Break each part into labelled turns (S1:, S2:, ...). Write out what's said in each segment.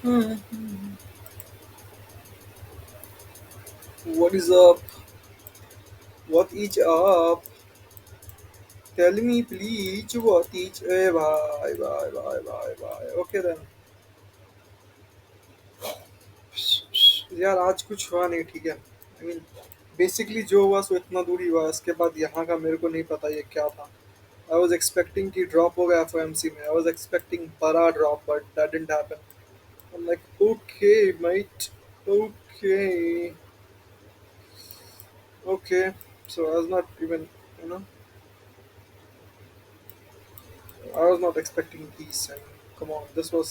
S1: Hmm. What is up? What is up? Tell me please what is bye bye bye bye bye. Okay then. यार आज कुछ हुआ नहीं ठीक है। आई मीन बेसिकली जो हुआ सो इतना दूर ही हुआ, इसके बाद यहाँ का मेरे को नहीं पता ये क्या था। आई वॉज एक्सपेक्टिंग कि ड्रॉप होगा एफओएमसी में, आई वॉज एक्सपेक्टिंग बड़ा drop but that didn't happen. I'm like, okay, mate. Okay, okay. So I was not even, you know, I was not expecting these. And come on, this was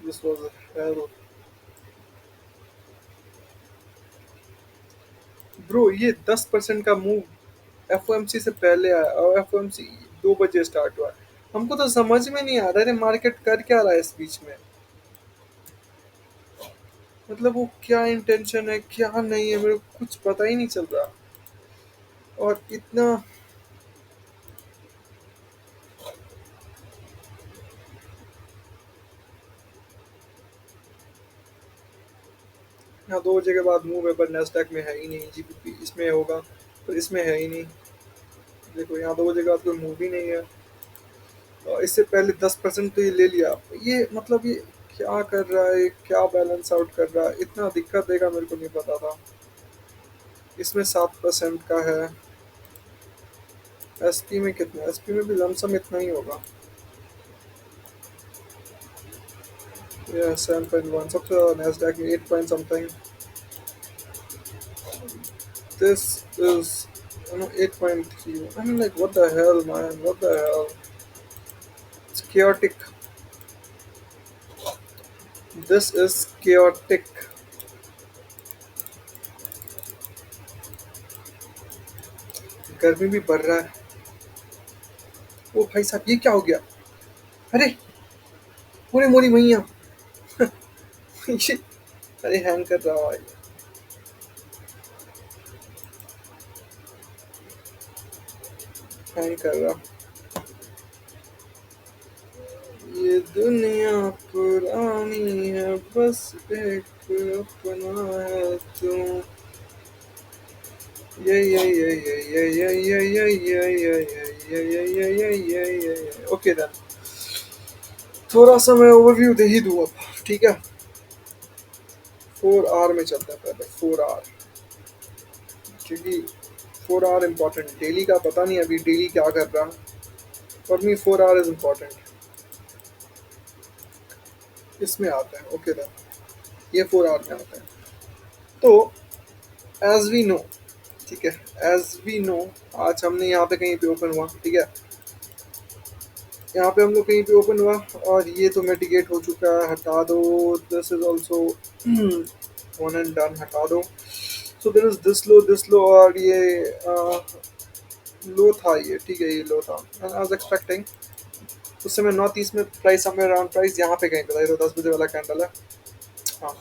S1: a hell, bro. ये 10% का move FOMC से पहले आया और FOMC 2 बजे start हुआ है। हमको तो समझ में नहीं आ रहा है मार्केट कर क्या रहा है इस बीच में। मतलब वो क्या इंटेंशन है क्या नहीं है मेरे को कुछ पता ही नहीं चल रहा। और इतना यहाँ 2 बजे के बाद मूव है पर नेस्डैक में है ही नहीं, जीबीपी इसमें होगा पर इसमें है ही नहीं। देखो यहाँ 2 बजे के बाद कोई मूव ही नहीं है और इससे पहले 10% तो ये ले लिया। ये मतलब ये क्या कर रहा है, क्या बैलेंस आउट कर रहा है, इतना दिक्कत देगा मेरे को नहीं पता था। इसमें 7% का है। एसपी में कितना, एसपी में भी लमसम इतना ही होगा। ये 7.1 सबसे ज़्यादा नेस्डैक में 8 point something. This is 8.3. I mean, like, what the hell, man? What the hell? It's chaotic. This is chaotic. गर्मी भी बढ़ रहा है। ओ भाई साहब ये क्या हो गया? अरे पूरे मोरी मैया। ये अरे हैंग कर रहा है। हैंग कर रहा। ये दुनिया पुरानी है बस एक अपना है तू। ये ओके देन। थोड़ा सा मैं ओवरव्यू दे ही दूँ अब, ठीक है। 4 आवर में चलता है पहले 4 आवर, क्योंकि 4 आवर इम्पोर्टेंट। डेली का पता नहीं अभी डेली क्या कर रहा। For me 4 our is important. इसमें आता है ओके देन। ये 4 आवर में आता है। तो एज वी नो, ठीक है, एज वी नो आज हमने यहाँ पे कहीं पे ओपन हुआ, ठीक है। यहाँ पे हम लोग कहीं पे ओपन हुआ और ये तो मिटिगेट हो चुका है, हटा दो। This is also one and done, हटा दो। सो देर इज दिस लो और ये लो था ये, ठीक है, ये लो था। आई वाज एक्सपेक्टिंग उस समय नॉर्थ ईस्ट में प्राइस समवेयर अराउंड, प्राइस यहाँ पे कहीं पे था, ये तो 10 बजे वाला कैंडल है। हाँ,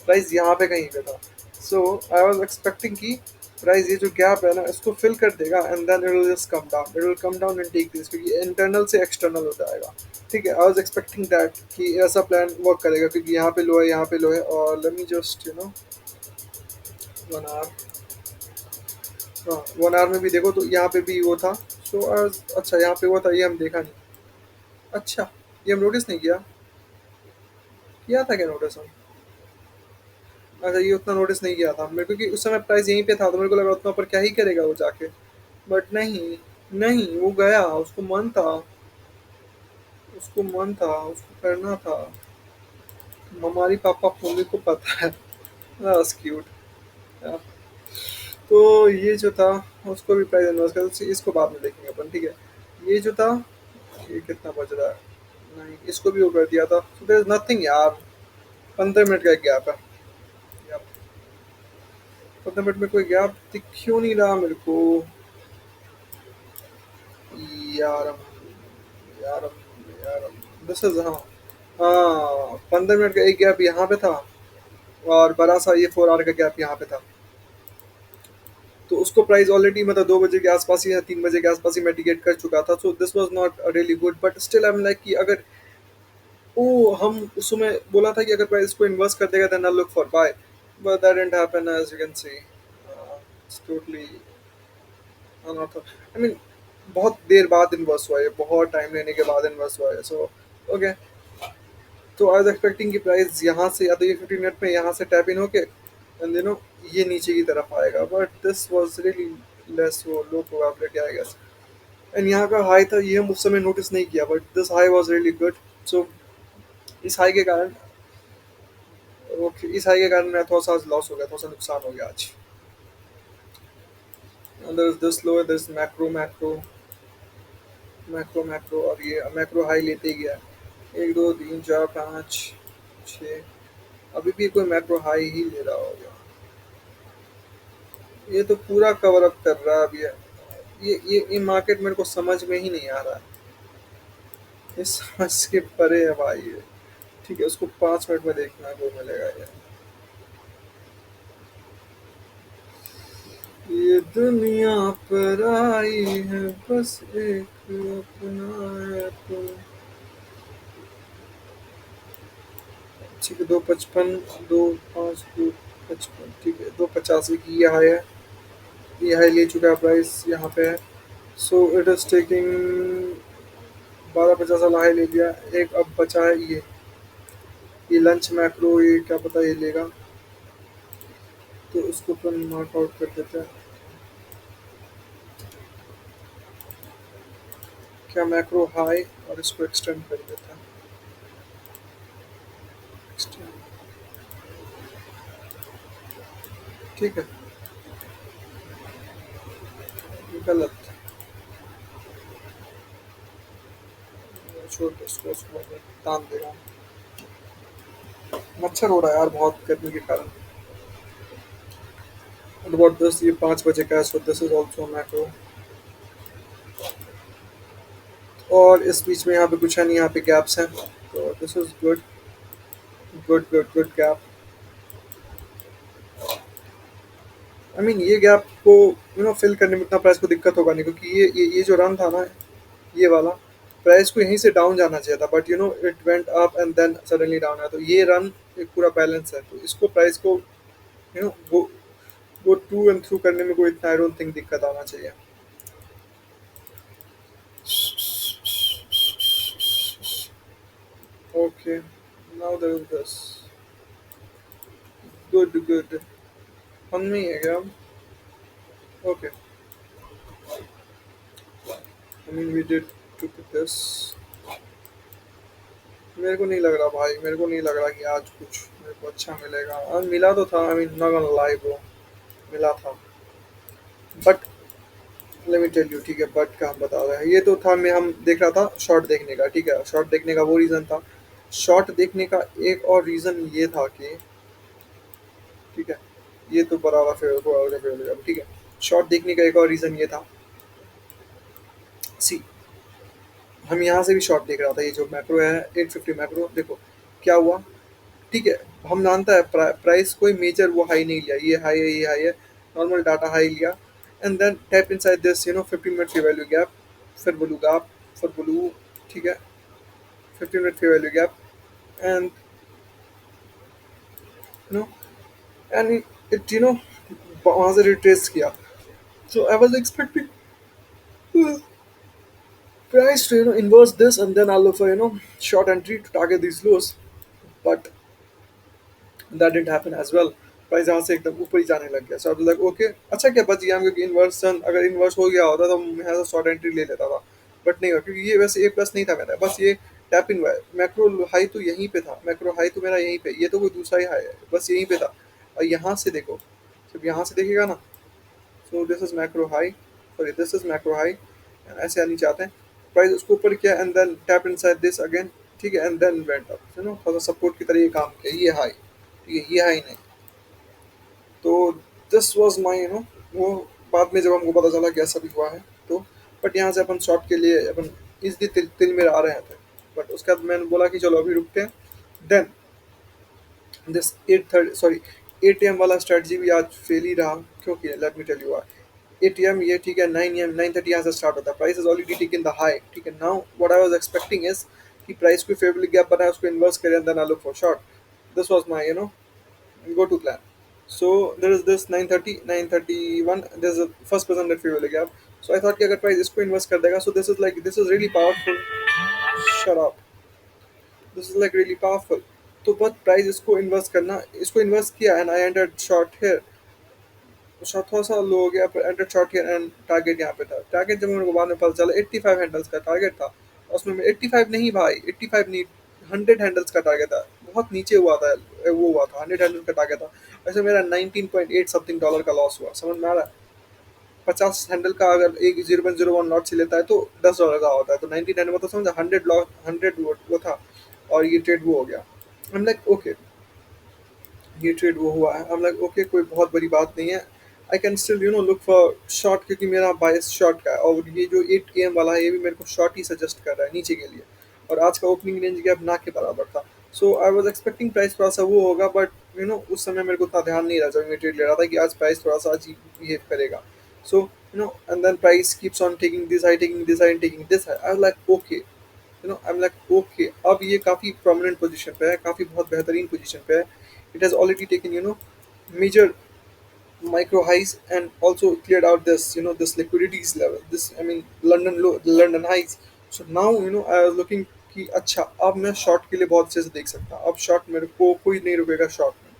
S1: प्राइस यहाँ पे कहीं पे था। सो आई वाज एक्सपेक्टिंग कि प्राइस ये जो गैप है ना इसको फिल कर देगा and then it will just come down, it will come down and take this, क्योंकि इंटरनल से एक्सटर्नल हो जाएगा। ठीक है, आई वाज एक्सपेक्टिंग दैट कि ऐसा प्लान वर्क करेगा, क्योंकि यहाँ पे लो है, यहाँ पे लो है। और लेट मी जस्ट 1 आवर। हाँ, 1 आवर में भी देखो तो यहाँ पे भी वो था। सो अच्छा यहाँ पे वो था, ये हम देखा नहीं। अच्छा, ये हम नोटिस नहीं किया। किया था क्या नोटिस हम? अच्छा, ये उतना नोटिस नहीं किया था मेरे को, क्योंकि उस समय प्राइस यहीं पे था तो मेरे को लगा उतना ऊपर क्या ही करेगा वो जाके। बट नहीं, नहीं वो गया, उसको मन था, उसको मन था, उसको करना था। हमारी पापा मम्मी को पता है। बस क्यूट। तो ये जो था उसको भी प्राइस इन्वेस्ट कर, इसको बाद में देखेंगे अपन, ठीक है। ये जो था, ये कितना बज रहा है? नहीं, इसको भी वो कर दिया था। so there is nothing यार। 15 मिनट का एक गैप है। 15 मिनट में कोई गैप दिख क्यों नहीं रहा मेरे को? यार यार यार, दिस इज, हाँ, हाँ, 15 मिनट का एक गैप यहाँ पे था और बड़ा सा ये 4 आवर का गैप यहाँ पे था। तो उसको प्राइस ऑलरेडी मतलब 2 बजे के आसपास ही या 3 बजे के आसपास ही मिटिगेट कर चुका था। So this was not really good but still I am like कि अगर ओ हम उस समय बोला था कि अगर प्राइस को इन्वर्स कर देगा then I look for buy, but that didn't happen as you can see. It's totally another, I mean बहुत देर बाद इन्वर्स हुआ है, बहुत टाइम लेने के बाद इन्वर्स हुआ है। सो ओके, तो आई वाज एक्सपेक्टिंग कि प्राइस यहाँ से या तो ये 15 मिनट में यहाँ से टैप इन होके एंड ये नीचे की तरफ आएगा, but this was really less, वो low probability I guess. And यहाँ का हाई था, ये हम उस समय नोटिस नहीं किया, but this high was really good. So इस हाई के कारण, ओके, इस हाई के कारण मैं थोड़ा सा लॉस हो गया, थोड़ा सा नुकसान हो गया आज। This low, this macro macro macro macro, और ये मैक्रो हाई लेते ही गया, एक दो तीन चार पाँच छः, अभी भी कोई मैक्रो हाई ही ले रहा होगा। ये तो पूरा कवर अप कर रहा है अभी। ये मार्केट मेरे को समझ में ही नहीं आ रहा है, ये समझ के परे है भाई ये। ठीक है, उसको 5 मिनट में देखना है, वो मिलेगा ये दुनिया पर आई है बस एक अपना है तो। ठीक है, 255, 25, 255, ठीक है, 285 की ये हाई है, ये हाई ले चुका है प्राइस यहाँ पे है। सो इट इज टेकिंग 1250 वाला हाई ले लिया, एक अब बचा है ये लंच मैक्रो, ये क्या पता ये लेगा, तो उसको अपन मार्क आउट कर देते हैं। क्या मैक्रो हाई, और इसको एक्सटेंड कर देते हैं। Extend, ठीक है, गलत, छोड़ दो उसको, उसको मैं तान दे रहा हूँ। मच्छर हो रहा है यार बहुत गर्मी के कारण। What about this, ये 5 बजे का है, सो दिस इज ऑल्सो मैक्रो। और इस बीच में यहाँ पे कुछ है नहीं, यहाँ पे गैप्स हैं, तो this is good, good good good gap. I mean ये गैप को फिल करने में इतना प्राइस को दिक्कत होगा नहीं, क्योंकि ये जो रन था ना, ये वाला प्राइस को यहीं से डाउन जाना चाहिए था, but it went up and then suddenly down है, तो ये रन एक पूरा बैलेंस है, तो इसको प्राइस को वो टू एंड थ्रू करने में कोई इतना आई डोंट थिंक दिक्कत आना चाहिए। Okay, now there is this, good good, fun में ही है क्या? Okay, I mean we did to this. मेरे को नहीं लग रहा भाई, मेरे को नहीं लग रहा कि आज कुछ मेरे को अच्छा मिलेगा, और मिला तो था, I mean not gonna lie bro, मिला था, but let me tell you, ठीक है, बट का हम बता रहे हैं, ये तो था, मैं हम देख रहा था शॉर्ट देखने का, ठीक है, शॉर्ट देखने का वो रीज़न था। शॉर्ट देखने का एक और रीज़न ये था कि, ठीक है, ये तो बराबर फेवरेट फेवरेट, ठीक है, शॉर्ट देखने का एक और रीज़न ये था, सी, हम यहाँ से भी शॉर्ट देख रहा था, ये जो मैक्रो है 850 मैक्रो, देखो क्या हुआ, ठीक है, हम जानता है प्राइस कोई मेजर वो हाई नहीं लिया, ये हाई है ये हाई है, नॉर्मल डाटा हाई लिया, and then tap inside this 15 minute की वैल्यू गैप, फिर ब्लू गैप, फिर ब्लू, ठीक है, 15 मिनट की value gap, and you know and it वहाँ से रिट्रेस किया, so I was expecting price to inverse this, and then I'll look for short entry to target these lows, but that didn't happen as well, price यहाँ से एकदम ऊपर ही जाने लग गया, so I was like okay, अच्छा क्या बच गया हम, क्योंकि इन्वर्सन अगर इन्वर्स हो गया होता तो मैं यहाँ से शॉर्ट एंट्री ले लेता था, बट नहीं हुआ, क्योंकि ये वैसे ए प्लस नहीं था मेरा, बस ये टैप इन हुआ है, मैक्रो हाई तो यहीं पे था, मैक्रो हाई तो मेरा यहीं पे, ये तो कोई दूसरा ही हाई है, बस यहीं पे था, और यहाँ से देखो, जब यहाँ से देखिएगा ना, so this is macro high, sorry this is macro high, ऐसे आनी चाहते हैं, प्राइस उसको ऊपर किया and then tap inside this again, ठीक है, एंड देन वेंट अप, थोड़ा सपोर्ट की तरह ये काम किया, ये हाई, ठीक है, ये हाई नहीं, तो दिस वाज माय वो बाद में जब हमको पता चला कि ऐसा भी हुआ है, तो बट यहाँ से अपन शॉर्ट के लिए अपन इजली तिल में आ रहे थे, बट उसके बाद मैंने बोला कि चलो अभी रुकते हैं, देन दिस 8:30, सॉरी 8 AM वाला स्ट्रेटजी भी आज फेल ही रहा, क्योंकि let me tell you why. 8 AM ये ठीक है, 9 AM 9:30 यहाँ से स्टार्ट होता है, price is already taken the high, ठीक है, now what I was expecting is कि प्राइस कोई फेवरेबल गैप बनाए उसको इन्वर्स करें then I look for short. This was my go to plan. So there is this 930 931, there's a first person that favorable gap. So I thought कि अगर price इसको inverse कर देगा, so this is really powerful. Shut up. This is like really powerful. तो बस price इसको inverse करना, इसको इन्वर्स किया and I entered short here. Short थोड़ा सा लो हो गया पर enter short here and target यहाँ पे था. टारगेट जब मेरे को बाद में पता चला 85 हैंडल्स का टारगेट था. और उसमें 85 नहीं भाई, 85 नहीं, 100 हैंडल्स का टारगेट था. बहुत नीचे हुआ था, वो हुआ था 100 हैंडल्स का टारगेट था. वैसे मेरा 19.8 समथिंग डॉलर का लॉस हुआ, समझ में आ रहा है. 50 हैंडल का अगर एक 0.01 लॉट से लेता है तो $10 का होता है, तो 19 हैंडल मतलब समझा 100 लॉस, 100 वो था. और ये ट्रेड वो हो गया. आई एम लाइक ओके, ये ट्रेड वो हुआ है. आई एम लाइक ओके, कोई बहुत बड़ी बात नहीं है. I can still look for short, क्योंकि मेरा बायस शॉर्ट का है. और ये जो 8 AM वाला है ये भी मेरे को शॉर्ट ही सजेस्ट कर रहा है नीचे के लिए. और आज का ओपनिंग रेंज गैप ना के बराबर था. So I was expecting price थोड़ा सा वो होगा, बट उस समय मेरे को उतना ध्यान नहीं रहा जब मैं ट्रेड ले रहा था कि आज प्राइस थोड़ा सा अजीब बिहेव करेगा. So and then price keeps on taking this high, taking this high and taking this high. I was like okay, I am like okay, अब ये काफ़ी प्रोमिनेंट पोजीशन पे है, काफ़ी बहुत बेहतरीन पोजीशन पे है. It has already taken major micro highs and also cleared out this liquidities level, this I mean London low, London highs. So now I was looking कि अच्छा अब मैं शॉर्ट के लिए बहुत अच्छे से देख सकता हूँ. अब शॉर्ट मेरे को कोई नहीं रुकेगा शॉर्ट में.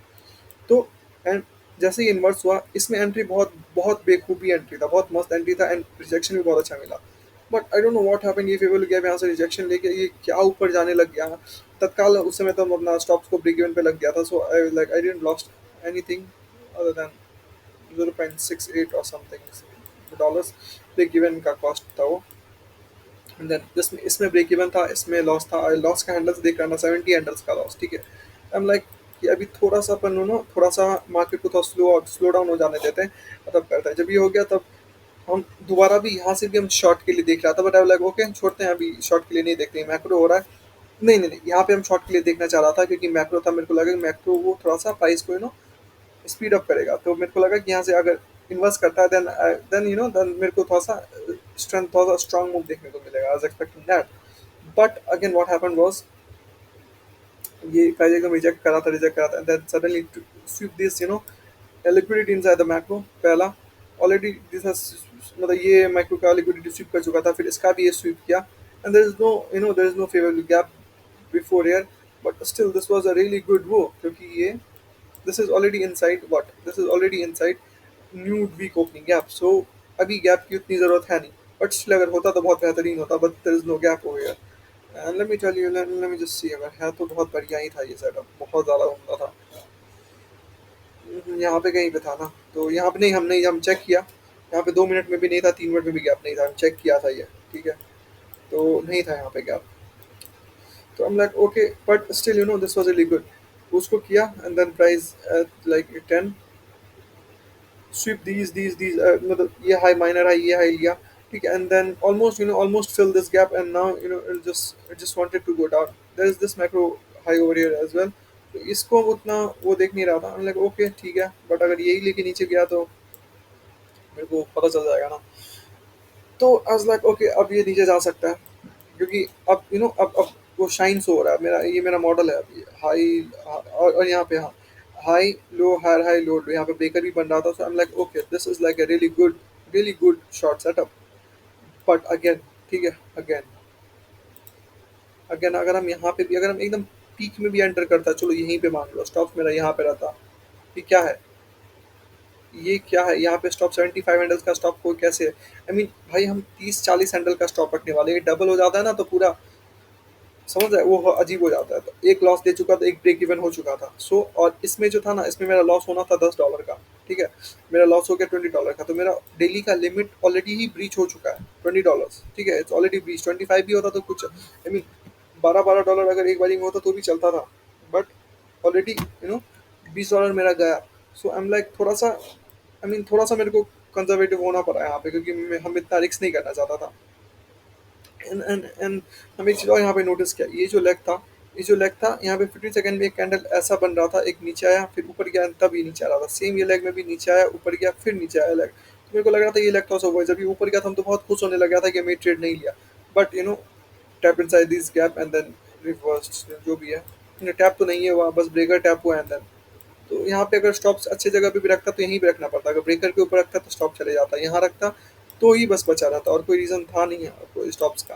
S1: तो एंड जैसे ही इन्वर्स हुआ इसमें एंट्री बहुत बहुत बेखूबी एंट्री था, बहुत मस्त एंट्री था एंड रिजेक्शन भी बहुत अच्छा मिला. But I don't know what happened, ये फेवरेबल गया यहाँ से रिजेक्शन लेके ये क्या ऊपर जाने लग गया. तत्काल उस समय तो हम अपना स्टॉप्स को ब्रेक इवन पे लग गया था. So I didn't lost anything other than 0.68 और समथिंग डॉलर्स ब्रेक इवन का कॉस्ट था वो. एंड देन इसमें इसमें ब्रेक इवन था, इसमें लॉस था. लॉस का हैंडल्स देख रहा था 70 हैंडल्स का लॉस. ठीक है, आई एम लाइक कि अभी थोड़ा सा अपन थोड़ा सा मार्केट को थोड़ा स्लो डाउन हो जाने देते हैं, तब करता है. जब ये हो गया तब हम दोबारा भी यहाँ से भी हम शॉर्ट के लिए देख रहा था. बट आई लाइक ओके छोड़ते हैं, अभी शॉर्ट के लिए नहीं देखते हैं, मैक्रो हो रहा है. नहीं नहीं नहीं, यहाँ पे हम शॉर्ट के लिए देखना चाह रहा था क्योंकि मैक्रो था. मेरे को लगा कि मैक्रो वो थोड़ा सा प्राइस को स्पीड अप करेगा. तो मेरे को लगा कि यहाँ से अगर इन्वेस्ट करता है देन मेरे को थोड़ा सा स्ट्रेंथ, थोड़ा सा स्ट्रांग मूव देखने को मिलेगा. I was expecting that. But again what happened was ये पहले एकदम रिजेक्ट करा था then suddenly sweep this liquidity inside the macro. पहला ऑलरेडी दिस हैज, मतलब ये माइक्रो का लिक्विडिटी स्वीप कर चुका था, फिर इसका भी ये स्वीप किया. And there is no favourable gap before here. But still this was a really good वो, क्योंकि ये this is already inside what this is already inside new weak opening gap. So अभी गैप की उतनी जरूरत है नहीं, बट स्टिल अगर होता तो बहुत बेहतरीन होता. But there is no gap over here. And let me tell you, let me just see, अगर है तो बहुत बढ़िया ही था ये सेटअप, बहुत ज़्यादा उम्दा था. यहाँ पे कहीं पे था ना, तो यहाँ पे नहीं, हम चेक किया. यहाँ पे 2 मिनट में भी नहीं था, 3 मिनट में भी गैप नहीं था, हम चेक किया था ये. ठीक है, तो नहीं था यहाँ पे गैप. तो I'm like okay, but still this was really good. उसको किया and then price at like 10 sweep these मतलब ये हाई माइनर हाई, ये हाई लिया. ठीक है, and then almost fill this gap and now it just wanted to go down. There is this macro high over here as well. तो इसको उतना वो देख नहीं रहा था. I'm like okay ठीक है, बट अगर यही लेके नीचे गया तो मेरे को पता चल जाएगा ना. तो आई वाज लाइक ओके अब ये नीचे जा सकता है, क्योंकि अब अब वो शाइन्स हो रहा है. ये मेरा मॉडल है अभी हाई. और यहाँ पे हाँ, high low high high low low, यहाँ पे ब्रेकर भी बन रहा था. So I am like okay this is like a really good short setup. But again ठीक है, अगेन अगेन अगर हम यहाँ पे भी, अगर हम एकदम पीक में भी एंटर करता, चलो यहीं पे मान लो स्टॉप मेरा यहाँ पे रहता. ये क्या है, ये क्या है, यहाँ पे स्टॉप 75 हैंडल्स का स्टॉप कोई कैसे है. आई मीन भाई हम 30-40 हैंडल का स्टॉप रखने वाले, ये डबल हो जाता है ना तो पूरा समझ रहे वो अजीब हो जाता है. तो एक लॉस दे चुका था, एक ब्रेक इवन हो चुका था. सो और इसमें जो था ना, इसमें मेरा लॉस होना था $10 का. ठीक है, मेरा लॉस हो गया $20 का. तो मेरा डेली का लिमिट ऑलरेडी ही ब्रीच हो चुका है $20. ठीक है, इट्स ऑलरेडी ब्रीच. 25 भी होता तो कुछ आई मीन $12 अगर एक बारी में होता तो भी चलता था. बट ऑलरेडी $20 मेरा गया. सो आई एम लाइक थोड़ा सा थोड़ा सा मेरे को कंजर्वेटिव होना पड़ा यहाँ पे, क्योंकि हम इतना रिस्क नहीं करना चाहता था. एंड हम एक चीज़ और यहाँ पे नोटिस किया, ये जो लेग था यहाँ पे 15 सेकंड में एक कैंडल ऐसा बन रहा था, एक नीचे आया फिर ऊपर गया तब ये नीचे आ रहा था. सेम ये लेग में भी नीचे आया, ऊपर गया फिर नीचे आया लेग. तो मेरे को लग रहा था ये लेग तो सब हुआ. जब ये ऊपर गया था हम तो बहुत खुश होने लग गया था कि हमें ट्रेड नहीं लिया. But tap inside this gap and then reversed जो भी है, टैप तो नहीं है हुआ, बस ब्रेकर टैप हुआ एंड देन, तो यहाँ पे अगर स्टॉप अच्छी जगह पे भी रखता तो यहीं पे रखना पड़ता, अगर ब्रेकर के ऊपर रखता तो स्टॉप चले जाता, यहाँ रखता तो ही बस बचा रहता, और कोई रीज़न था नहीं है कोई स्टॉप्स का।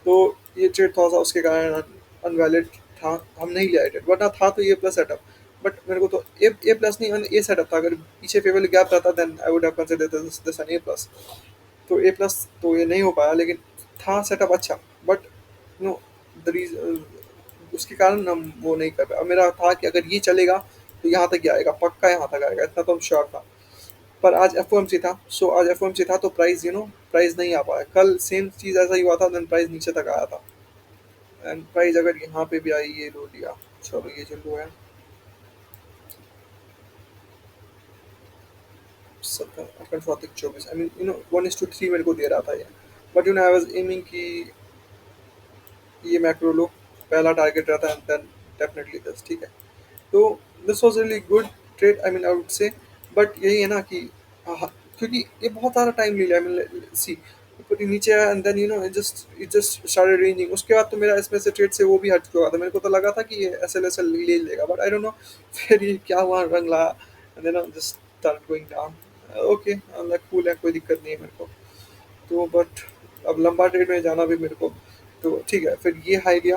S1: तो ये ट्रेड थोड़ा सा उसके कारण अनवैलिड था, हम नहीं लिया ट्रेड, वरना था तो ए प्लस सेटअप। बट मेरे को तो ए प्लस नहीं ए सेटअप था, अगर पीछे फेवर गैप रहता then I would have considered this an A plus. तो ए प्लस तो ये नहीं हो पाया, लेकिन था सेटअप अच्छा, बट नो द उसके कारण हम वो नहीं कर पाए। अब मेरा था कि अगर ये चलेगा तो यहाँ तक ही आएगा, पक्का यहाँ तक आएगा, इतना तो हम श्योर था। पर आज एफ था, सो आज एफ था तो प्राइस प्राइस नहीं आ पाया, कल सेम चीज़ ऐसा ही हुआ था, देन प्राइस नीचे तक आया था, एंड प्राइस अगर यहाँ पे भी आई ये लो लिया, चलो ये जो लो है 70 24 आई मीन 1:3 मेरे को दे रहा था ये, बट आई वाज एमिंग कि ये मैक्रो लो पहला टारगेट रहता है, देन डेफिनेटली दिस, ठीक है। तो this was really good trade, I mean I would say, but यही है ना कि क्योंकि ये बहुत सारा टाइम ले लिया, आई मीन सी ऊपर ही नीचे आया and then it just started ranging, उसके बाद तो मेरा इसमें से ट्रेड से वो भी हट चुका था, मेरे को तो लगा था कि ये एस एल ले लेगा, बट आई डोंट नो फिर ये क्या हुआ, रंग लाया and then just start going down. Okay, like cool है, कोई दिक्कत नहीं है मेरे को। तो बट अब लंबा ट्रेड में जाना भी मेरे को, तो ठीक है, फिर ये हाई लिया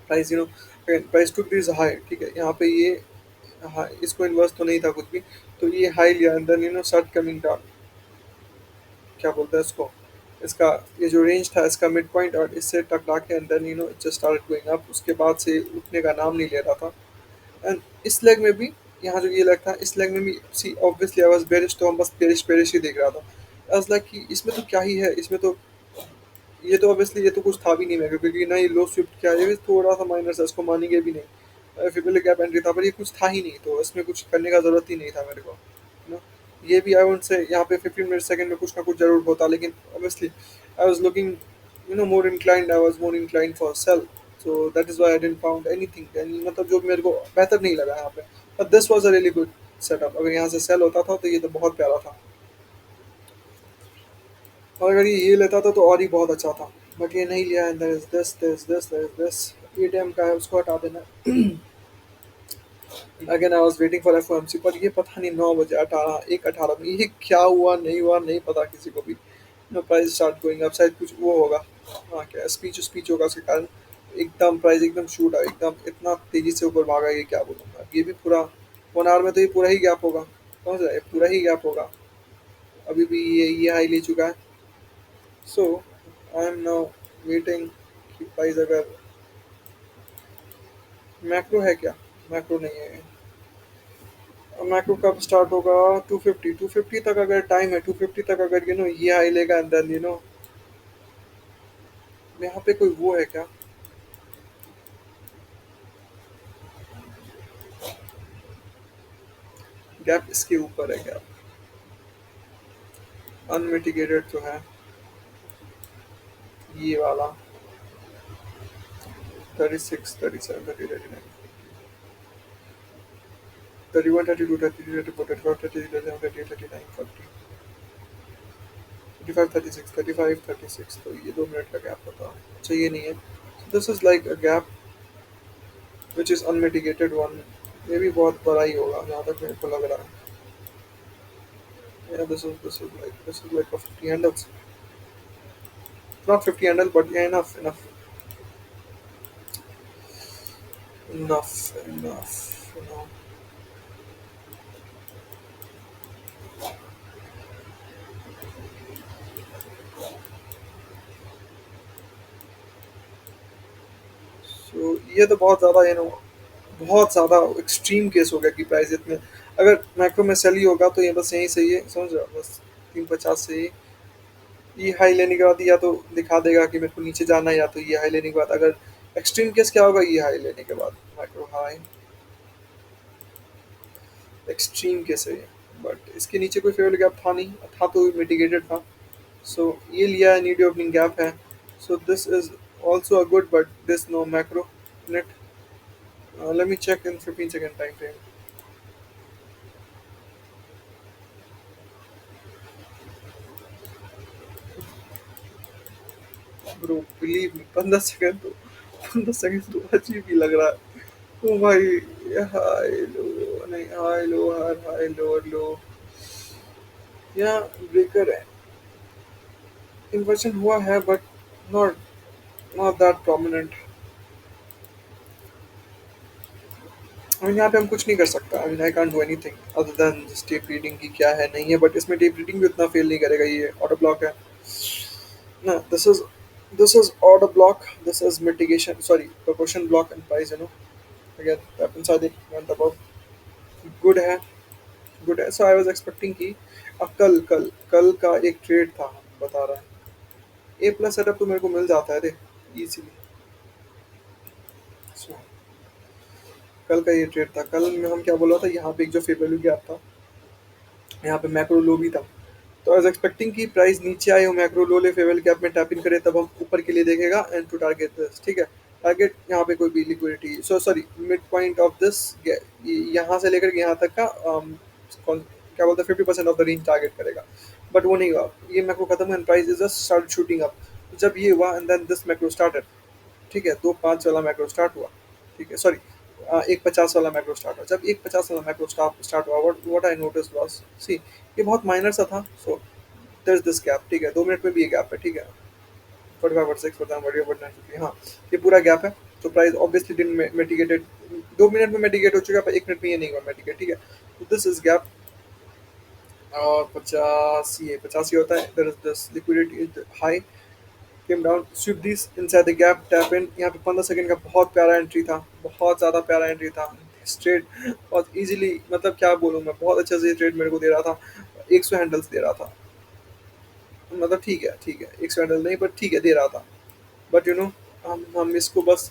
S1: price, price to this high, ठीक है, यहाँ पे ये हाँ इसको इन्वर्स तो नहीं था कुछ भी, तो ये हाई लिया and then start coming down, क्या बोलते हैं इसको, इसका ये जो रेंज था इसका मिड पॉइंट, और इससे टकरा के and then just start going up, उसके बाद से उठने का नाम नहीं ले रहा था। एंड इस लेग में भी, यहाँ जो ये लेग था इस लेग में भी सी ऑब्वियसली आई वाज बेरिश, तो हम बस बेरिश बेरिश ही देख रहा था, आई वाज लाइक कि इसमें तो क्या ही है, इसमें तो ये तो ऑब्वियसली ये तो कुछ था भी नहीं मेरे को, क्योंकि ना ये लो स्विफ्ट किया, ये भी थोड़ा सा माइनस है, इसको मानेंगे भी नहीं, फिबल गैप एंट्री था, पर ये कुछ था ही नहीं, तो इसमें कुछ करने का जरूरत ही नहीं था मेरे को, ना। ये भी आई वोंट से यहाँ पे 15 मिनट सेकंड में कुछ ना कुछ जरूर होता, लेकिन obviously I was looking more inclined, I was more inclined for sale, so that is why I didn't found anything, मतलब जो मेरे को बेहतर नहीं लगा यहाँ पे, but this was a really good setup, अगर यहाँ से सेल होता था तो ये तो बहुत प्यारा था, और अगर ये लेता था तो और ही बहुत अच्छा था, बट ये नहीं लिया, and there is this ATM का है, उसको हटा देना। Again I was waiting for FOMC, पर ये पता नहीं 9 बजे 18 1:18 में ये क्या हुआ नहीं हुआ नहीं पता किसी को भी, no price start going up, शायद कुछ वो होगा, हाँ क्या स्पीच स्पीच होगा, उसके कारण एकदम प्राइस एकदम शूट है, एकदम इतना तेजी से ऊपर भागा, ये क्या बोलूँगा, ये भी पूरा 1 आवर में तो ये पूरा ही गैप होगा, समझ रहे हैं? पूरा ही गैप होगा, अभी भी ये हाई ले चुका है, सो आई एम नाउ वेटिंग कि प्राइस अगर मैक्रो है क्या, मैक्रो नहीं है, मैक्रो कब स्टार्ट होगा, 250 तक अगर टाइम है, 250 तक अगर ये हाई लेगा एंड देन यहाँ पे कोई वो है क्या, गैप इसके ऊपर है क्या, अनमिटिगेटेड तो है ये वाला 36 37 30 39 31 32 33 34 35 36 37 38 39 40 35 36 35 36, तो ये 2 मिनट का गैप होता है, अच्छा ये नहीं है, this is like a gap which is unmitigated one, ये भी बहुत बड़ा ही होगा जहाँ तक मेरे को लग रहा है, yeah, this is like a 50 handles, not 50 handle, but yeah, enough. So ये तो बहुत ज़्यादा बहुत ज़्यादा एक्सट्रीम केस हो गया कि प्राइस इतने, अगर मैक्रो में सेल ही होगा तो ये बस यहीं से ये समझ रहा हो, बस 350 से ये हाई लेने के बाद या तो दिखा देगा कि मेरे को नीचे जाना है, या तो ये हाई लेने के बाद, अगर एक्सट्रीम केस क्या होगा, ये हाई लेने के बाद मैक्रो हाई, एक्सट्रीम केस है ये, बट इसके नीचे कोई फेवरेट गैप था नहीं, था तो मिटिगेटेड था, सो ये लिया है, नीड ओपनिंग गैप है, सो this is also a good, but this no macro in it. Let me check in 15-second time frame. Bro, believe me, 15 second तो अजीब ही लग रहा है। ओ भाई, हाई लो, नहीं हाई लो, हर हाई लो लो, या breaker है, इन्वर्जन हुआ है but not not that prominent. यहाँ पे हम कुछ नहीं कर सकता, I mean I can't do anything other then just tape reading की क्या है नहीं है, बट इसमें टेप रीडिंग भी उतना फेल नहीं करेगा, ये ऑटो ब्लॉक है ना। This is auto block, this is mitigation, sorry proportion block and price, again weapon side went above, good है, गुड है। सो आई वाज एक्सपेक्टिंग कि अब कल कल कल का एक ट्रेड था, बता रहा है, ए प्लस सेटअप तो मेरे को मिल जाता है रे इजीली। सो कल का ये ट्रेड था, कल में हम क्या बोला था, यहाँ पे एक जो फेयर वैल्यू गैप था, यहाँ पे मैक्रो लो भी था, तो आई वाज एक्सपेक्टिंग कि प्राइस नीचे आए और मैक्रो लो ले, फेवल कैप में टैप इन करे, तब हम ऊपर के लिए देखेगा एंड टू टारगेट दिस, ठीक है। टारगेट यहाँ पे कोई भी liquidity, so sorry mid point of this, यहाँ से लेकर के यहाँ तक का क्या बोलते हैं 50% ऑफ द रेंज टारगेट करेगा, बट वो नहीं हुआ, ये मैक्रो खत्म हुआ and price is just start shooting up. जब ये हुआ and then this macro started, ठीक है, 2.5 वाला मैक्रो स्टार्ट हुआ, ठीक है, सॉरी 1.50 वाला मैक्रो स्टार्ट हुआ। जब 1.50 वाला मैक्रो स्टार्ट हुआ, what I notice was, see ये बहुत माइनर सा था, so there is this gap, ठीक है, 2 मिनट में भी ये गैप है, ठीक है, 45 6 बताएं बढ़िया बढ़िया, हाँ ये पूरा गैप है। तो price obviously didn't mitigated, 2 minute में मिटिगेट हो चुका है, पर 1 मिनट में ये नहीं हुआ मिटिगेट, ठीक है। तो दिस इज गैप, और 50 होता है, there is this liquidity is high, came down, sweep this inside the gap, tap in, यहाँ पे 15 सेकंड का बहुत प्यारा एंट्री था, बहुत ज़्यादा प्यारा एंट्री था, स्ट्रेट बहुत इजीली, मतलब क्या बोलूँ मैं, बहुत अच्छे से ट्रेड मेरे को दे रहा था, 100 हैंडल्स दे रहा था, मतलब ठीक है 100 हैंडल नहीं, बट ठीक है दे रहा था, बट हम इसको बस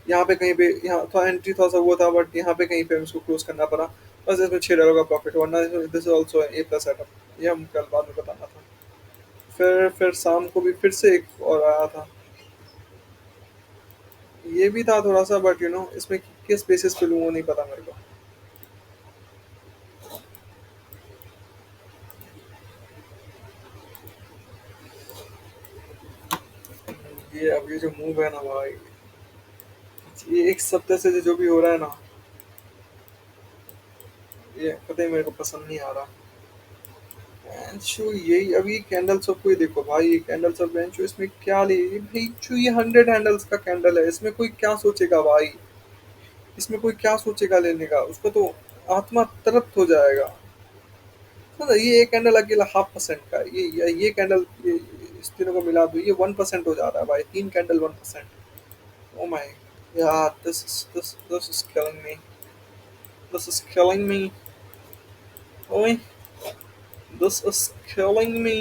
S1: यहाँ पे कहीं पे, यहाँ था एंट्री थोड़ा सा वो था, बट यहाँ पे कहीं पे हम इसको क्लोज करना पड़ा, बस इसमें $6 का प्रॉफिट, वरना this is also a plus setup, ये हम कल बाद में बताना था। फिर शाम को भी फिर से एक और आया था, ये भी था थोड़ा सा, बट इसमें किस बेसिस पे लूँ वो नहीं पता मेरे को। ये अब ये जो मूव है ना भाई, ये एक सप्ताह से जो भी हो रहा है ना, ये पता ही मेरे को पसंद नहीं आ रहा। बेंचो यही अभी कैंडल सब को ही देखो भाई, ये कैंडल सब बेंचो, इसमें क्या ले भाई चो, ये 100 हैंडल्स का कैंडल है, इसमें कोई क्या सोचेगा भाई, इसमें कोई क्या सोचेगा लेने का, उसको तो आत्मा तृप्त हो जाएगा। तो ये एक कैंडल अकेला 0.5% का है, ये कैंडल, ये इस तीनों को मिला दो, ये 1% हो जा रहा है भाई, 3 कैंडल 1%। ओ माय यार, this is killing me, this is killing मी, ओए दिस इज किलिंग मी।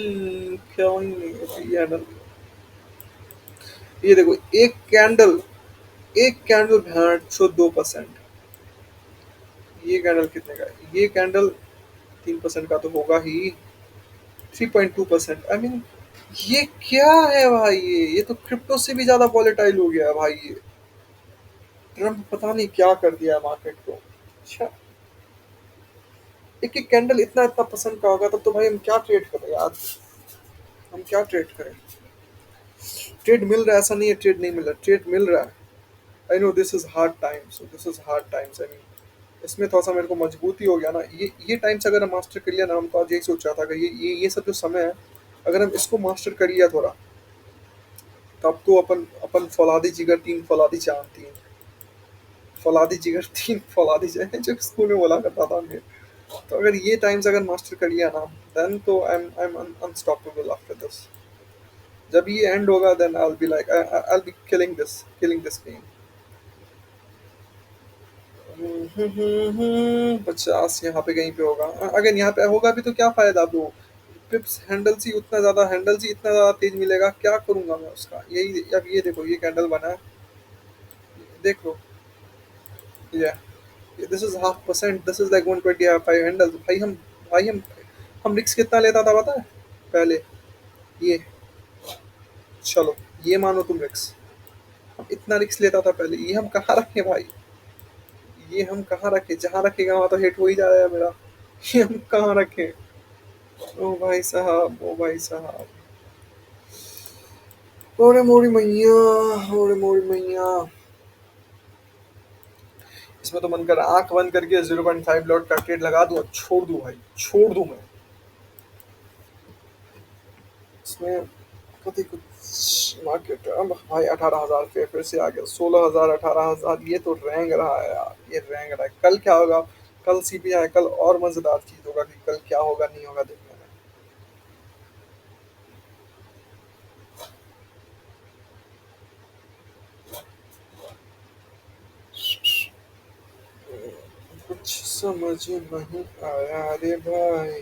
S1: ये देखो, एक कैंडल भेंट सो 2%, ये कैंडल कितने का है, ये कैंडल 3% का तो होगा ही, 3.2%, आई मीन ये क्या है भाई, ये तो क्रिप्टो से भी ज्यादा वॉलेटाइल हो गया है भाई, ये ट्रम्प पता नहीं क्या कर दिया है मार्केट को। अच्छा, एक एक कैंडल इतना इतना पसंद का होगा, तब तो भाई हम क्या ट्रेड करें यार, हम क्या ट्रेड करें। ट्रेड मिल रहा है, ऐसा नहीं है ट्रेड नहीं मिल रहा, ट्रेड मिल रहा है। I know this is hard times, this is hard times, I mean इसमें थोड़ा सा मेरे को मजबूती हो गया ना, ये टाइम्स अगर हम मास्टर कर लिया ना, हम तो आज यही सोच रहा था कि ये सब जो समय है, अगर हम इसको मास्टर कर लिया थोड़ा, तब तो अपन अपन फौलादी जिगर तीन फौलादी चांद तीन फौलादी जिगर तीन फौलादी चांद जो स्कूल में बोला करता था हमें। तो अगर ये टाइम्स अगर मास्टर कर लिया ना, देन तो I am unstoppable after this. जब ये एंड होगा, then I will be like I will be killing this game. 50 यहाँ पे कहीं पे होगा, अगर यहाँ पे होगा भी तो क्या फायदा ब्रो, पिप्स हैंडल्स ही उतना ज्यादा, हैंडल्स ही इतना ज्यादा तेज मिलेगा, क्या करूंगा मैं उसका, यही अब ये देखो, ये कैंडल बना है, देख लो, ये this is 0.5%, this is like 125 handles भाई, हम रिस्क कितना लेता था पता है पहले, ये चलो, ये मानो तुम रिस्क, हम इतना रिस्क लेता था पहले, ये हम कहाँ रखे भाई, ये हम कहाँ रखे, जहाँ रखेगा वहां तो हिट हो ही जा रहा है मेरा, ये हम कहाँ रखे। ओ भाई साहब, ओ भाई साहब, ओरे मोरी मैया, ओरे मोरी मैया। इसमें तो मन कर आंख बंद करके 0.5 लॉट का ट्रेड लगा दूं और छोड़ दूं भाई, छोड़ दूं मैं इसमें। कभी कुछ मार्केट अब भाई 18,000 पे फिर से आ गया, 16,000, 18,000, ये तो रेंग रहा है यार, ये रेंग रहा है। कल क्या होगा? कल सीपीआई, कल और मजेदार चीज होगा कि कल क्या होगा नहीं होगा देखने में। कुछ समझ नहीं आया रे भाई।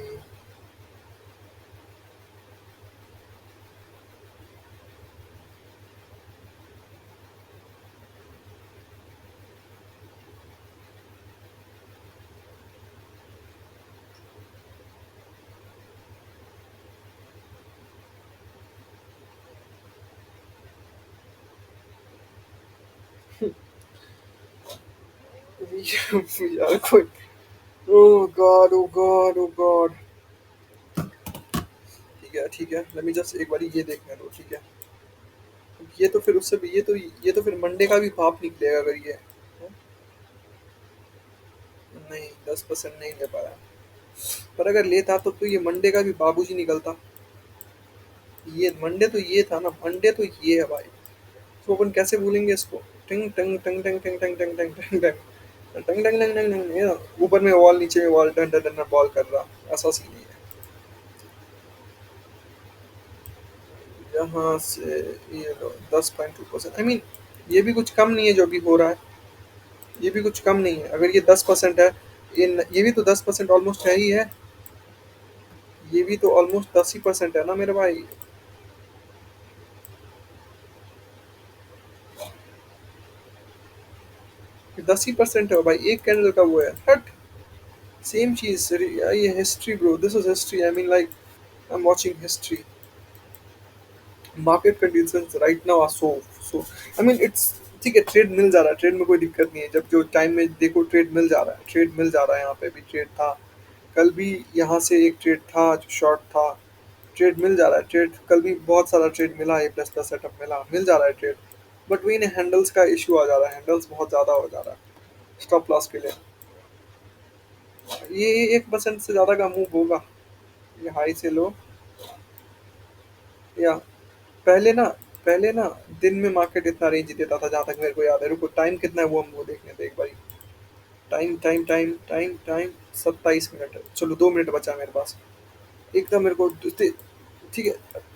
S1: यार कोई, ओ गॉड, ओ गॉड, ओ गॉड। ठीक है, ठीक है, लेट मी जस्ट एक बार ये देखने दो, ठीक है। ये तो फिर उससे भी, ये तो फिर मंडे का भी पाप निकलेगा अगर ये। नहीं, 10% नहीं ले पाया। पर अगर लेता तो ये मंडे का भी बाबूजी निकलता। ये मंडे तो ये था ना, मंडे तो ये है भाई। तो अपन कैसे भूलेंगे इसको? टिंग टंग टंग टंग टंग टंग टंग टंग टंग टंग टंग टंग टंग टंग टंग, ये ना, ऊपर में वॉल नीचे में वॉल, डंडा डंडा बॉल कर रहा, ऐसा सीन ही है। यहाँ से ये लो 10.2%, आई मीन ये भी कुछ कम नहीं है जो अभी हो रहा है। ये भी कुछ कम नहीं है अगर ये 10% है। ये भी तो 10% ऑलमोस्ट है ही है। ये भी तो ऑलमोस्ट 10 ही % है ना मेरे भाई। 10 ही % है भाई, एक कैंडल का वो है, हट। सेम चीज, ये history bro, this is history, I mean like I am watching history. Market conditions right now are so I mean it's, ठीक है, ट्रेड मिल जा रहा है, ट्रेड में कोई दिक्कत नहीं है। जब जो टाइम में देखो ट्रेड मिल जा रहा है, ट्रेड मिल जा रहा है, यहाँ पे भी ट्रेड था। कल भी यहाँ से एक ट्रेड था जो शॉर्ट था। ट्रेड मिल जा रहा है, ट्रेड कल भी बहुत सारा ट्रेड मिला, ए प्लस प्लस सेटअप मिला, मिल जा रहा है ट्रेड। बट वही ना, हैंडल्स का इशू आ जा रहा है, हैंडल्स बहुत ज़्यादा हो जा रहा है स्टॉप लॉस के लिए। ये 1% से ज़्यादा का मूव होगा। ये हाई से लो, या पहले ना, पहले ना दिन में मार्केट इतना रेंज देता था जहां तक मेरे को याद है। रुको, टाइम कितना है वो हमको देखने दे एक बारी। Time time time time time 27 minute है, चलो 2 मिनट बचा मेरे पास। एकदम मेरे को ठीक है,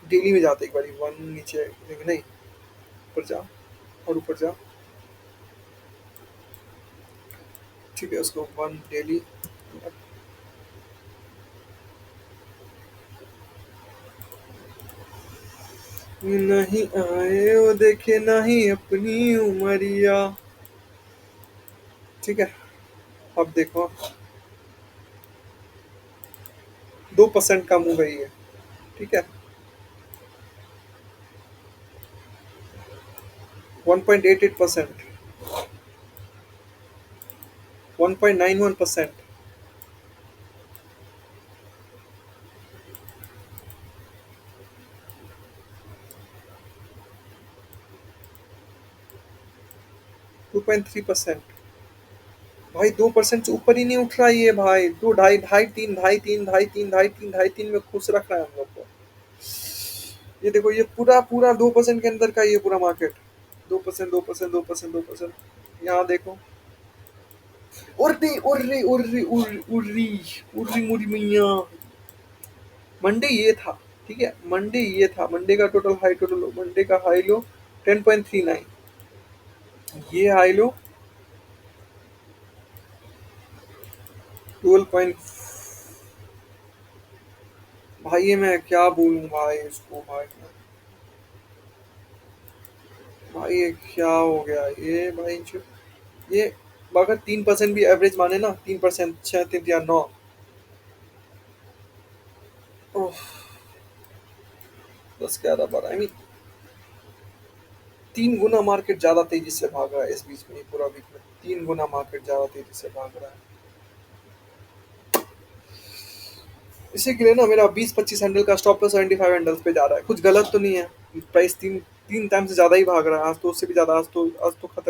S1: डेली में जाते एक बारी, वन नीचे नहीं, ऊपर जा, और ऊपर जा। ठीक है, उसको वन डेली। नहीं आए वो देखे नहीं अपनी उमरिया। ठीक है, अब देखो, 2% का मूव है ये। ठीक है, 1.88%, 1.91%, 2.3%। भाई 2% से ऊपर ही नहीं उठ रहा ये भाई। दो, ढाई, ढाई तीन, ढाई तीन, ढाई तीन, ढाई तीन, ढाई तीन में खुश रख रहा है हम लोग को। ये देखो, ये पूरा पूरा 2% के अंदर का ये पूरा मार्केट। 2%, 2%, 2%, 2%, यहाँ देखो। उर्री उर्री उर्री उर्री उर्री, उर्री मुरी मैया। मंडे ये था, ठीक है, मंडे ये था, मंडे का टोटल हाई, टोटल मंडे का हाई लो 10.39। ये हाई लो 12 भाई ये मैं क्या बोलूं भाई इसको भाई। भाई ये क्या हो गया ये भाई ये अगर 3% भी एवरेज माने ना, 3%, 6, 3 या 9। ओह, 10, 11, 12, आई मीन 3 गुना मार्केट ज्यादा तेजी से भाग रहा है इस बीच में, ये पूरा वीक में 3 गुना मार्केट ज्यादा तेजी से भाग रहा है। इसी के लिए ना मेरा 20-25 हैंडल का स्टॉप लॉस 75 हैंडल्स पे जा रहा है। कुछ गलत तो नहीं है, प्राइस 3 3 टाइम से ज़्यादा ही भाग रहा है, आज तो उससे भी ज़्यादा, आज तो खतर